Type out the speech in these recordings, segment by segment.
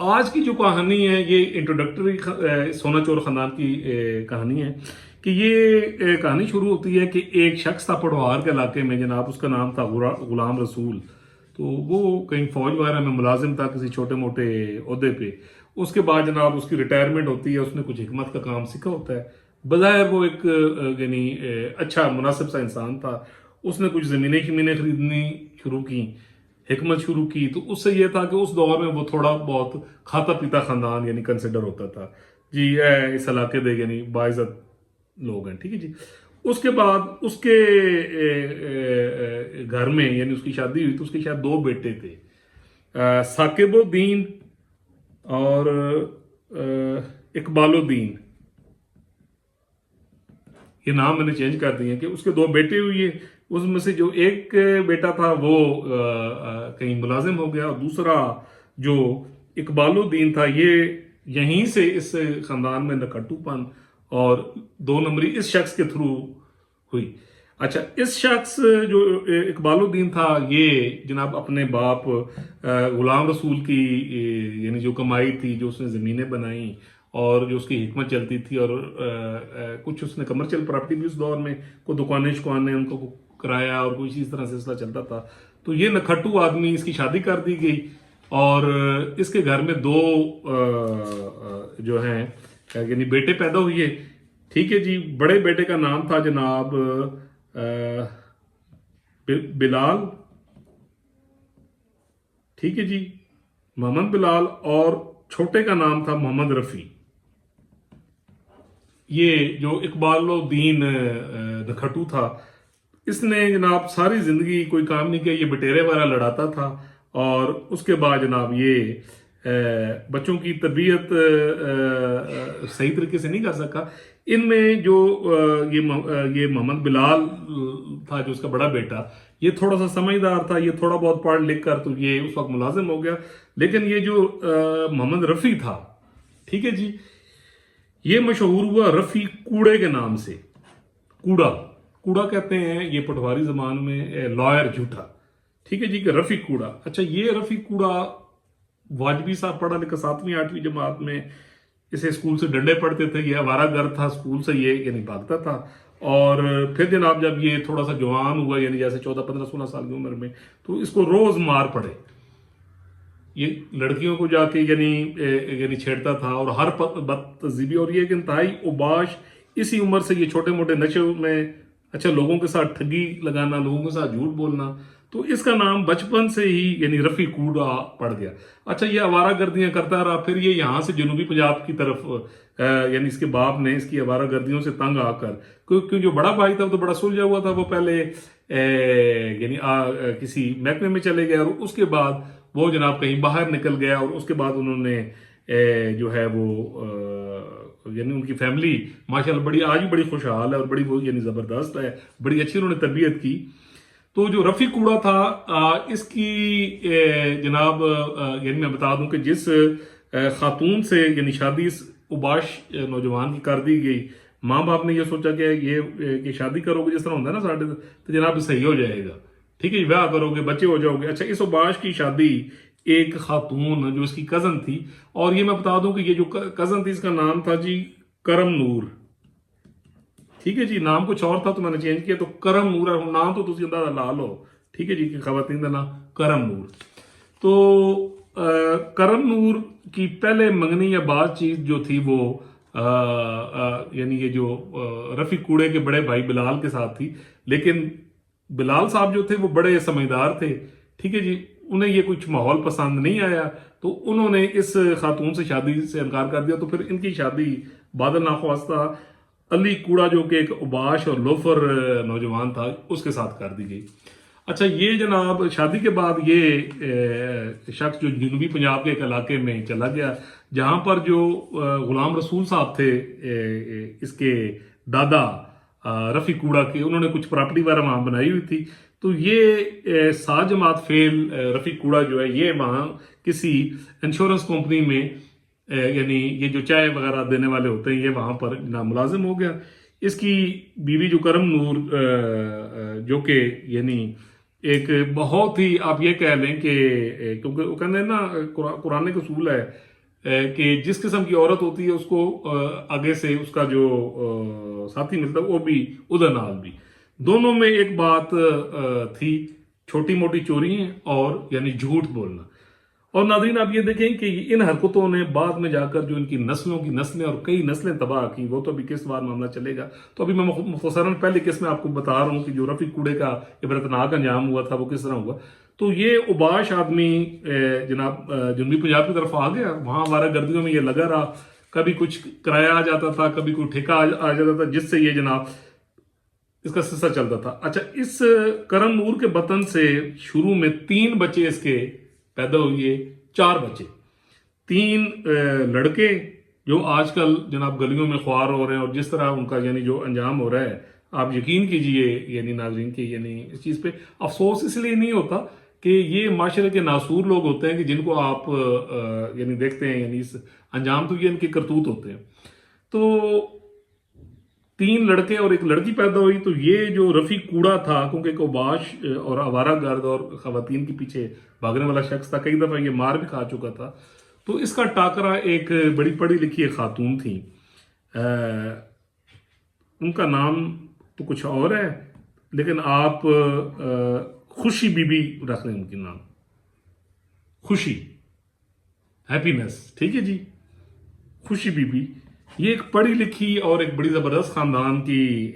آج کی جو کہانی ہے یہ انٹروڈکٹری سونا چور خاندان کی کہانی ہے کہ یہ کہانی شروع ہوتی ہے کہ ایک شخص تھا پڑوار کے علاقے میں جناب، اس کا نام تھا غلام رسول. تو وہ کہیں فوج وغیرہ میں ملازم تھا کسی چھوٹے موٹے عہدے پہ. اس کے بعد جناب اس کی ریٹائرمنٹ ہوتی ہے، اس نے کچھ حکمت کا کام سیکھا ہوتا ہے. بظاہر وہ ایک یعنی اچھا مناسب سا انسان تھا. اس نے کچھ زمینیں خریدنی شروع کی، حکمت شروع کی. تو اس سے یہ تھا کہ اس دور میں وہ تھوڑا بہت کھاتا پیتا خاندان یعنی کنسیڈر ہوتا تھا جی، اس علاقے دے یعنی باعزت لوگ ہیں، ٹھیک ہے جی. اس کے بعد اس کے گھر میں یعنی اس کی شادی ہوئی تو اس کے شاید 2 بیٹے تھے، ثاقب الدین اور اقبال الدین. یہ نام میں نے چینج کر دیے کہ اس کے 2 بیٹے ہوئے. اس میں سے جو ایک بیٹا تھا وہ کہیں ملازم ہو گیا، اور دوسرا جو اقبال الدین تھا یہ یہیں سے اس خاندان میں نکھٹو پن اور 2 نمبری اس شخص کے تھرو ہوئی. اچھا، اس شخص جو اقبال الدین تھا یہ جناب اپنے باپ غلام رسول کی یعنی جو کمائی تھی، جو اس نے زمینیں بنائیں اور جو اس کی حکمت چلتی تھی، اور کچھ اس نے کمرشل پراپرٹی بھی اس دور میں کو دکانیں ان کو کرایہ اور کوئی اسی طرح سلسلہ چلتا تھا. تو یہ نکھٹو آدمی، اس کی شادی کر دی گئی اور اس کے گھر میں 2 جو ہیں یعنی بیٹے پیدا ہوئے. ٹھیک ہے جی. بڑے بیٹے کا نام تھا جناب بلال، ٹھیک ہے جی، محمد بلال. اور چھوٹے کا نام تھا محمد رفیع. یہ جو اقبال الدین نکھٹو تھا اس نے جناب ساری زندگی کوئی کام نہیں کیا، یہ بٹیرے وغیرہ لڑاتا تھا. اور اس کے بعد جناب یہ بچوں کی تربیت صحیح طریقے سے نہیں کر سکا. ان میں جو یہ محمد بلال تھا جو اس کا بڑا بیٹا، یہ تھوڑا سا سمجھدار تھا، یہ تھوڑا بہت پڑھ لکھ کر تو یہ اس وقت ملازم ہو گیا. لیکن یہ جو محمد رفیع تھا، ٹھیک ہے جی، یہ مشہور ہوا رفیع کوڑے کے نام سے. کوڑا کہتے ہیں یہ پٹواری زبان میں لائر جھوٹا، ٹھیک ہے جی، کہ رفیع کوڑا. اچھا، یہ رفیع کوڑا واجبی صاحب پڑھا لکھا 7ویں 8ویں جماعت میں، اسے اسکول سے ڈنڈے پڑتے تھے. یہ آوارہ گر تھا، اسکول سے یہ یعنی بھاگتا تھا. اور پھر جناب جب یہ تھوڑا سا جوان ہوا یعنی جیسے 14 15 16 سال کی عمر میں، تو اس کو روز مار پڑے. یہ لڑکیوں کو جا کے یعنی چھیڑتا تھا اور ہر بدتہذیبی، اور یہ ایک انتہائی اوباش. اسی عمر سے یہ چھوٹے موٹے نشے میں اچھا لوگوں کے ساتھ ٹھگی لگانا، لوگوں کے ساتھ جھوٹ بولنا. تو اس کا نام بچپن سے ہی یعنی رفیع کوڑا پڑ گیا. اچھا، یہ آوارہ گردیاں کرتا رہا. پھر یہ یہاں سے جنوبی پنجاب کی طرف یعنی اس کے باپ نے اس کی آوارہ گردیوں سے تنگ آ کر، کیونکہ جو بڑا بھائی تھا وہ تو بڑا سلجھا ہوا تھا، وہ پہلے یعنی کسی محکمے میں چلے گیا، اور اس کے بعد وہ جناب کہیں باہر نکل گیا. اور اس کے بعد انہوں نے جو ہے وہ یعنی ان کی فیملی ماشاءاللہ آج بھی بڑی خوشحال ہے اور بڑی وہ یعنی زبردست ہے، بڑی اچھی انہوں نے تربیت کی. تو جو رفیع کوڑا تھا اس کی جناب یعنی میں بتا دوں کہ جس خاتون سے یعنی شادی اس اوباش نوجوان کی کر دی گئی، ماں باپ نے یہ سوچا کہ یہ شادی کرو گے جس طرح ہوتا ہے نا ساڑھے، تو جناب صحیح ہو جائے گا، ٹھیک ہے جی، بیاہ کرو گے بچے ہو جاؤ گے. اچھا، اس اوباش کی شادی ایک خاتون جو اس کی کزن تھی، اور یہ میں بتا دوں کہ یہ جو کزن تھی اس کا نام تھا جی کرم نور. ٹھیک ہے جی، نام کچھ اور تھا تو میں نے چینج کیا، تو کرم نور ہے نام. تو تسی اندازہ لا لو، ٹھیک ہے جی، کہ خواتین کا نام کرم نور. تو کرم نور کی پہلے منگنی یا بات چیز جو تھی وہ یعنی یہ جو رفیع کوڑے کے بڑے بھائی بلال کے ساتھ تھی. لیکن بلال صاحب جو تھے وہ بڑے سمجھدار تھے، ٹھیک ہے جی، انہیں یہ کچھ ماحول پسند نہیں آیا، تو انہوں نے اس خاتون سے شادی سے انکار کر دیا. تو پھر ان کی شادی بادل ناخواستہ علی کوڑا جو کہ ایک اوباش اور لوفر نوجوان تھا اس کے ساتھ کر دی گئی. اچھا، یہ جناب شادی کے بعد یہ شخص جو جنوبی پنجاب کے ایک علاقے میں چلا گیا جہاں پر جو غلام رسول صاحب تھے اس کے دادا رفیع کوڑا کے، انہوں نے کچھ پراپرٹی وغیرہ وہاں بنائی ہوئی تھی. تو یہ 7 جماعت فیل رفیع کوڑا جو ہے یہ وہاں کسی انشورنس کمپنی میں یعنی یہ جو چائے وغیرہ دینے والے ہوتے ہیں یہ وہاں پر ملازم ہو گیا. اس کی بیوی جو کرم نور جو کہ یعنی ایک بہت ہی آپ یہ کہہ لیں کہ کیونکہ وہ کہتے ہیں نا قرآن کا اصول ہے کہ جس قسم کی عورت ہوتی ہے اس کو آگے سے اس کا جو ساتھی ملتا ہے وہ بھی ادھر نال بھی، دونوں میں ایک بات تھی، چھوٹی موٹی چوری ہیں اور یعنی جھوٹ بولنا۔ اور ناظرین آپ یہ دیکھیں کہ ان حرکتوں نے بعد میں جا کر جو ان کی نسلوں کی نسلیں اور کئی نسلیں تباہ کی، وہ تو ابھی کس بار معاملہ چلے گا۔ تو ابھی میں مختصراً پہلے کس میں آپ کو بتا رہا ہوں کہ جو رفیق کوڑے کا عبرتناک انجام ہوا تھا وہ کس طرح ہوا۔ تو یہ اوباش آدمی جناب جنوبی پنجاب کی طرف آ گیا، وہاں ہمارا گردیوں میں یہ لگا رہا، کبھی کچھ کرایہ آ جاتا تھا، کبھی کوئی ٹھیکہ آ جاتا تھا، جس سے یہ جناب اس کا سلسلہ چلتا تھا۔ اچھا، اس کرم نور کے بطن سے شروع میں 3 بچے اس کے پیدا ہوئے، 4 بچے، 3 لڑکے جو آج کل جناب گلیوں میں خوار ہو رہے ہیں، اور جس طرح ان کا یعنی جو انجام ہو رہا ہے آپ یقین کیجئے یعنی ناظرین کے یعنی اس چیز پہ افسوس اس لیے نہیں ہوتا کہ یہ معاشرے کے ناسور لوگ ہوتے ہیں کہ جن کو آپ یعنی دیکھتے ہیں، یعنی اس انجام تو یہ ان کے کرتوت ہوتے ہیں۔ تو 3 لڑکے اور 1 لڑکی پیدا ہوئی۔ تو یہ جو رفیق کوڑا تھا، کیونکہ ایک اوباش اور آوارہ گرد اور خواتین کے پیچھے بھاگنے والا شخص تھا، کئی دفعہ یہ مار بھی کھا چکا تھا، تو اس کا ٹاکرا ایک بڑی پڑھی لکھی ایک خاتون تھی، ان کا نام تو کچھ اور ہے لیکن آپ خوشی بی بی رکھ لیں ان کے نام، خوشی، ہیپینس، ٹھیک ہے جی، خوشی بی بی۔ یہ ایک پڑھی لکھی اور ایک بڑی زبردست خاندان کی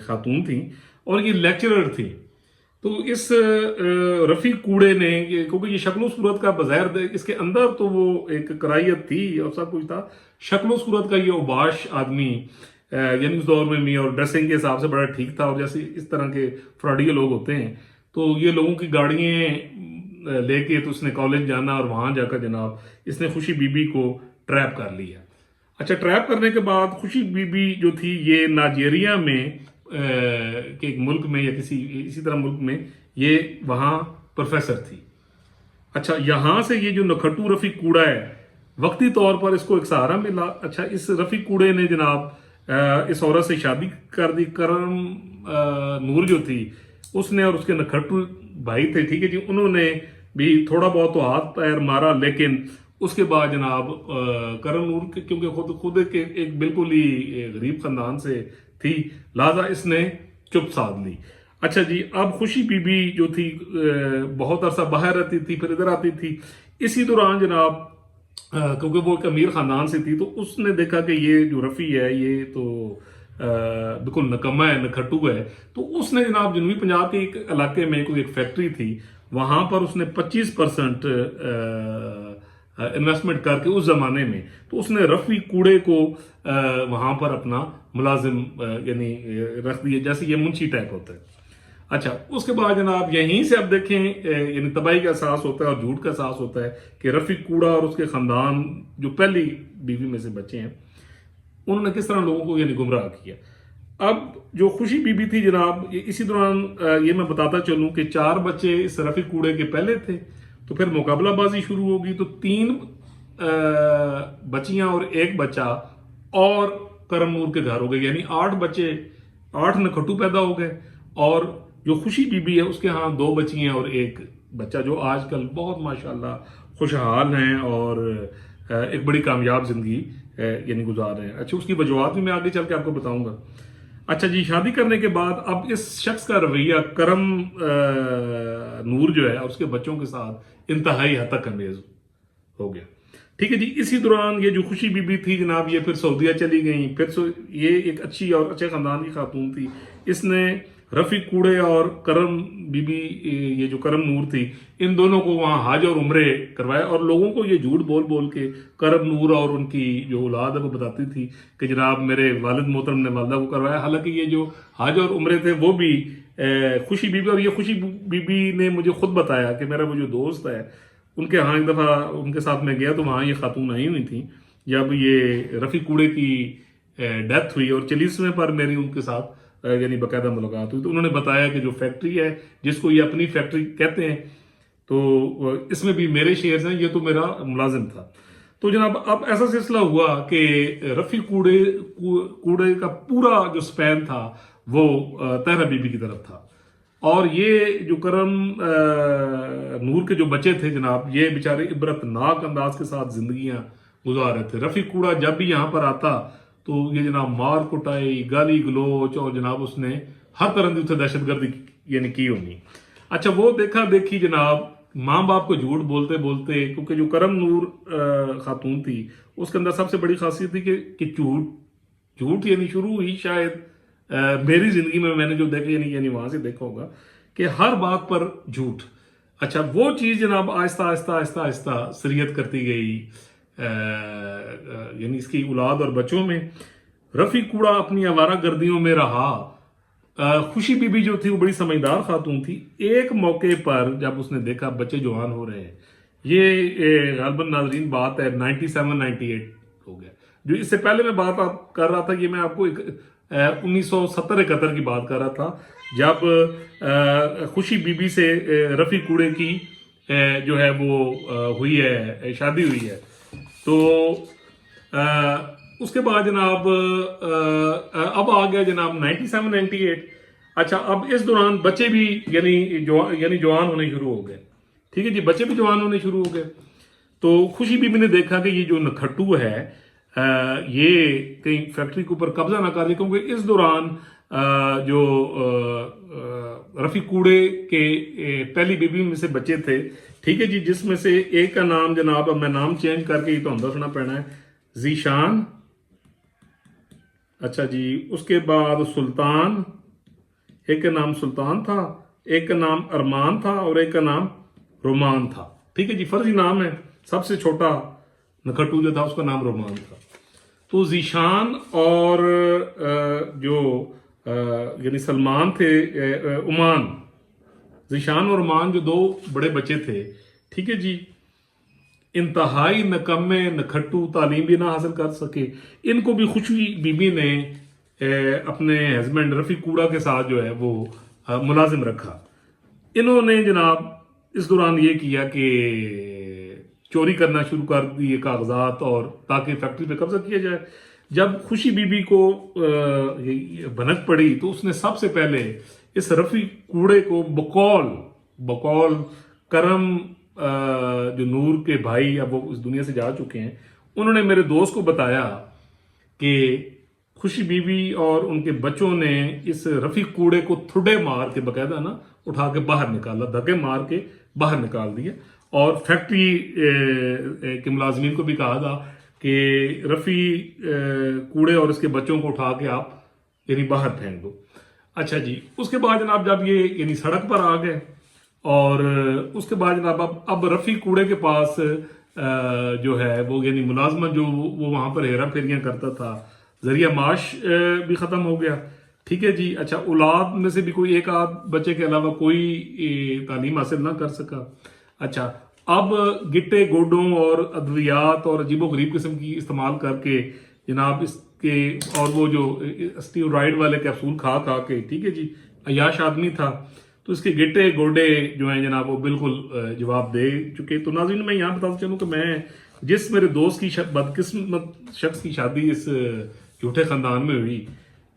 خاتون تھیں، اور یہ لیکچرر تھی۔ تو اس رفیق کوڑے نے، کیونکہ یہ شکل و صورت کا بظاہر اس کے اندر تو وہ ایک کرائیت تھی اور سب کچھ تھا، شکل و صورت کا یہ اوباش آدمی یعنی اس دور میں بھی، اور ڈریسنگ کے حساب سے بڑا ٹھیک تھا، اور جیسے اس طرح کے فراڈیے لوگ ہوتے ہیں تو یہ لوگوں کی گاڑیاں لے کے تو اس نے کالج جانا، اور وہاں جا کر جناب اس نے خوشی بی بی کو ٹریپ کر لیا۔ اچھا، ٹریپ کرنے کے بعد خوشی بی بی جو تھی یہ نائجیریا میں کہ ایک ملک میں یا اسی طرح ملک میں یہ وہاں پروفیسر تھی۔ اچھا، یہاں سے یہ جو نکھٹو رفیق کوڑا ہے وقتی طور پر اس کو ایک سہارا ملا۔ اچھا، اس رفیق کوڑے نے جناب اس عورت سے شادی کر دی، کرم نور جو تھی اس نے، اور اس کے نکھٹو بھائی تھے، ٹھیک ہے جی، انہوں نے بھی تھوڑا بہت تو ہاتھ پیر مارا، لیکن اس کے بعد جناب کرم نور کیونکہ خود ایک بالکل ہی غریب خاندان سے تھی، لہذا اس نے چپ سادھ لی۔ اچھا جی، اب خوشی بی بی جو تھی بہت عرصہ باہر رہتی تھی، پھر ادھر آتی تھی۔ اسی دوران جناب کیونکہ وہ ایک امیر خاندان سے تھی، تو اس نے دیکھا کہ یہ جو رفیع ہے یہ تو بالکل نکمہ ہے، نکھٹو ہے، تو اس نے جناب جنوبی پنجاب کے ایک علاقے میں کوئی ایک فیکٹری تھی، وہاں پر اس نے 25% انویسٹمنٹ کر کے اس زمانے میں، تو اس نے رفیع کوڑے کو وہاں پر اپنا ملازم یعنی رکھ دیا، جیسے یہ منشی ٹائپ ہوتا ہے۔ اچھا، اس کے بعد جناب یہیں سے اب دیکھیں یعنی تباہی کا احساس ہوتا ہے اور جھوٹ کا احساس ہوتا ہے کہ رفیق کوڑا اور اس کے خاندان جو پہلی بیوی میں سے بچے ہیں انہوں نے کس طرح لوگوں کو یعنی گمراہ کیا۔ اب جو خوشی بی بی تھی جناب، اسی دوران یہ میں بتاتا چلوں کہ 4 بچے اس رفیق کوڑے کے پہلے تھے، تو پھر مقابلہ بازی شروع ہوگی، تو 3 بچیاں اور 1 بچہ اور کرم نور کے گھر ہو گئے، یعنی 8 بچے، 8 نکھٹو پیدا ہو گئے، اور جو خوشی بی بی ہے اس کے ہاں 2 بچی ہیں اور 1 بچہ، جو آج کل بہت ماشاءاللہ خوشحال ہیں اور ایک بڑی کامیاب زندگی یعنی گزار رہے ہیں۔ اچھا، اس کی وجوہات بھی میں آگے چل کے آپ کو بتاؤں گا۔ اچھا جی، شادی کرنے کے بعد اب اس شخص کا رویہ کرم نور جو ہے اور اس کے بچوں کے ساتھ انتہائی حد تک امیز ہو گیا، ٹھیک ہے جی۔ اسی دوران یہ جو خوشی بی بی تھی جناب، یہ پھر سعودیہ چلی گئیں، پھر یہ ایک اچھی اور اچھے خاندان کی خاتون تھی، اس نے رفیق کوڑے اور کرم بی بی یہ جو کرم نور تھی ان دونوں کو وہاں حج اور عمرے کروائے، اور لوگوں کو یہ جھوٹ بول بول کے کرم نور اور ان کی جو اولاد ہے وہ بتاتی تھی کہ جناب میرے والد محترم نے والدہ کو کروایا، حالانکہ یہ جو حج اور عمرے تھے وہ بھی خوشی بی بی، اور یہ خوشی بی بی نے مجھے خود بتایا کہ میرا وہ جو دوست ہے ان کے ہاں ایک دفعہ ان کے ساتھ میں گیا تو وہاں یہ خاتون آئی ہوئی تھیں، جب یہ رفیق کوڑے کی ڈیتھ ہوئی اور 40ویں پر میری ان کے ساتھ یعنی باقاعدہ ملاقات ہوئی، تو انہوں نے بتایا کہ جو فیکٹری ہے جس کو یہ اپنی فیکٹری کہتے ہیں تو اس میں بھی میرے شیئرز ہیں، یہ تو میرا ملازم تھا۔ تو جناب اب ایسا سلسلہ ہوا کہ رفیق کوڑے کا پورا جو سپین تھا وہ طاہرہ بی بی کی طرف تھا، اور یہ جو کرم نور کے جو بچے تھے جناب، یہ بیچارے عبرتناک انداز کے ساتھ زندگیاں گزار رہے تھے۔ رفیق کوڑا جب بھی یہاں پر آتا تو یہ جناب مار کٹائی، گالی گلوچ، اور جناب اس نے ہر طرح کی اتنے دہشت گردی یعنی کی ہونی۔ اچھا وہ دیکھا دیکھی جناب ماں باپ کو جھوٹ بولتے بولتے، کیونکہ جو کرم نور خاتون تھی اس کے اندر سب سے بڑی خاصیت تھی کہ جھوٹ یعنی شروع ہی شاید میری زندگی میں نے جو دیکھا یعنی وہاں سے دیکھا ہوگا کہ ہر بات پر جھوٹ۔ اچھا وہ چیز جناب آہستہ آہستہ آہستہ آہستہ سریت کرتی گئی یعنی اس کی اولاد اور بچوں میں۔ رفیق کوڑا اپنی آوارہ گردیوں میں رہا۔ خوشی بی بی جو تھی وہ بڑی سمجھدار خاتون تھی۔ ایک موقع پر جب اس نے دیکھا بچے جوان ہو رہے ہیں، یہ غالباً ناظرین بات ہے 97-98 ہو گیا، جو اس سے پہلے میں بات کر رہا تھا، یہ میں آپ کو 1970-71 کی بات کر رہا تھا، جب خوشی بی بی سے رفیق کوڑے کی جو ہے وہ ہوئی ہے، شادی ہوئی ہے۔ تو اس کے بعد جناب اب آ گیا جناب 97-98۔ اچھا اب اس دوران بچے بھی یعنی جوان ہونے شروع ہو گئے، ٹھیک ہے جی، بچے بھی جوان ہونے شروع ہو گئے۔ تو خوشی بی بی نے دیکھا کہ یہ جو نکھٹو ہے یہ کہیں فیکٹری کے اوپر قبضہ نہ کر لے، کیونکہ اس دوران جو رفیق کوڑے کے پہلی بیوی میں سے بچے تھے، ٹھیک ہے جی، جس میں سے ایک کا نام جناب، اب میں نام چینج کر کے یہ تو دسنا پینا ہے، ذیشان، اچھا جی، اس کے بعد سلطان، ایک کا نام سلطان تھا، ایک کا نام ارمان تھا، اور ایک کا نام رومان تھا، ٹھیک ہے جی، فرضی نام ہے۔ سب سے چھوٹا نکھٹو جو تھا اس کا نام رومان تھا۔ تو ذیشان اور جو یعنی سلمان تھے، عمان، ذیشان اور عمان جو دو بڑے بچے تھے، ٹھیک ہے جی، انتہائی نکمے نکھٹو، تعلیم بھی نہ حاصل کر سکے، ان کو بھی خوشی بی بی نے اپنے ہسبینڈ رفیق کوڑا کے ساتھ جو ہے وہ ملازم رکھا۔ انہوں نے جناب اس دوران یہ کیا کہ چوری کرنا شروع کر دیے کاغذات، اور تاکہ فیکٹری پہ قبضہ کیا جائے۔ جب خوشی بی بی کو بھنک پڑی تو اس نے سب سے پہلے اس رفیق کوڑے کو بقول کرم جو نور کے بھائی اب وہ اس دنیا سے جا چکے ہیں، انہوں نے میرے دوست کو بتایا کہ خوشی بی بی اور ان کے بچوں نے اس رفیق کوڑے کو تھوڑے مار کے باقاعدہ نا اٹھا کے باہر نکالا، دھکے مار کے باہر نکال دیا، اور فیکٹری کے ملازمین کو بھی کہا تھا کہ رفیق کوڑے اور اس کے بچوں کو اٹھا کے آپ یعنی باہر پھینک دو۔ اچھا جی، اس کے بعد جناب جب یہ یعنی سڑک پر آ گئے، اور اس کے بعد جناب اب رفیق کوڑے کے پاس جو ہے وہ یعنی ملازمت جو وہ وہاں پر ہیرا پھیریاں کرتا تھا، ذریعہ معاش بھی ختم ہو گیا، ٹھیک ہے جی۔ اچھا اولاد میں سے بھی کوئی ایک آدھ بچے کے علاوہ کوئی تعلیم حاصل نہ کر سکا۔ اچھا اب گٹے گوڈوں اور ادویات اور عجیب و غریب قسم کی استعمال کر کے جناب اس کے، اور وہ جو اسٹیرائڈ والے کیپسول کھا کے، ٹھیک ہے جی، عیاش آدمی تھا، تو اس کے گٹے گوڈے جو ہیں جناب وہ بالکل جواب دے چکے۔ تو ناظرین میں یہاں بتاتا چلوں کہ میں جس میرے دوست کی بدقسمت شخص کی شادی اس جھوٹے خاندان میں ہوئی،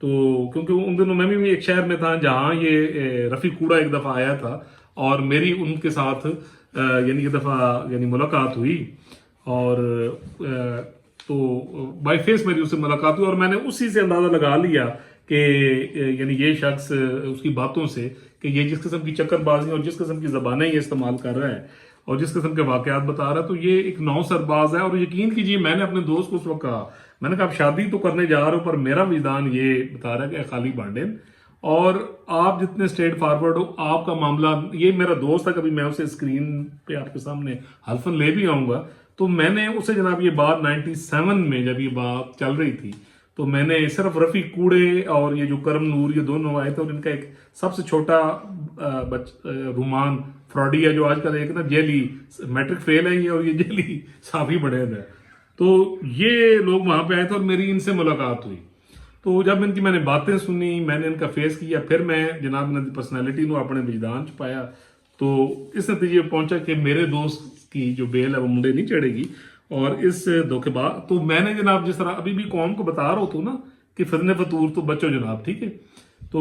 تو کیونکہ ان دنوں میں بھی ایک شہر میں تھا جہاں یہ رفیق کوڑا ایک دفعہ آیا تھا، اور میری ان کے ساتھ یعنی ایک دفعہ یعنی ملاقات ہوئی، اور تو بائی فیس میری اس سے ملاقات ہوئی، اور میں نے اسی سے اندازہ لگا لیا کہ یعنی یہ شخص اس کی باتوں سے کہ یہ جس قسم کی چکر بازی اور جس قسم کی زبانیں یہ استعمال کر رہا ہے اور جس قسم کے واقعات بتا رہا ہے، تو یہ ایک نو سرباز ہے۔ اور یقین کیجیے میں نے اپنے دوست کو اس وقت کہا، میں نے کہا آپ شادی تو کرنے جا رہے ہو، پر میرا وجدان یہ بتا رہا ہے کہ خالی بانڈے، اور آپ جتنے اسٹریٹ فارورڈ ہو آپ کا معاملہ، یہ میرا دوست ہے، کبھی میں اسے اسکرین پہ آپ کے سامنے حلفاً لے بھی آؤں گا۔ تو میں نے اسے جناب یہ بات 97 میں جب یہ بات چل رہی تھی، تو میں نے صرف رفیق کوڑے اور یہ جو کرم نور یہ دونوں آئے تھے، اور ان کا ایک سب سے چھوٹا رومان فراڈی ہے، جو آج کل ایک نا جیلی میٹرک فیل ہے یہ، اور یہ جیلی صافی بڑے ہے، تو یہ لوگ وہاں پہ آئے تھے اور میری ان سے ملاقات ہوئی۔ تو جب ان کی میں نے باتیں سنی، میں نے ان کا فیس کیا، پھر میں جناب نے پرسنالٹی نو اپنے وجدان چھپایا، تو اس نتیجے پہ پہنچا کہ میرے دوست کی جو بیل ہے وہ منڈے نہیں چڑھے گی، اور اس دھوکے بعد تو میں نے جناب جس طرح ابھی بھی قوم کو بتا رہا ہوں نا کہ فتنے فطور تو بچو جناب، ٹھیک ہے، تو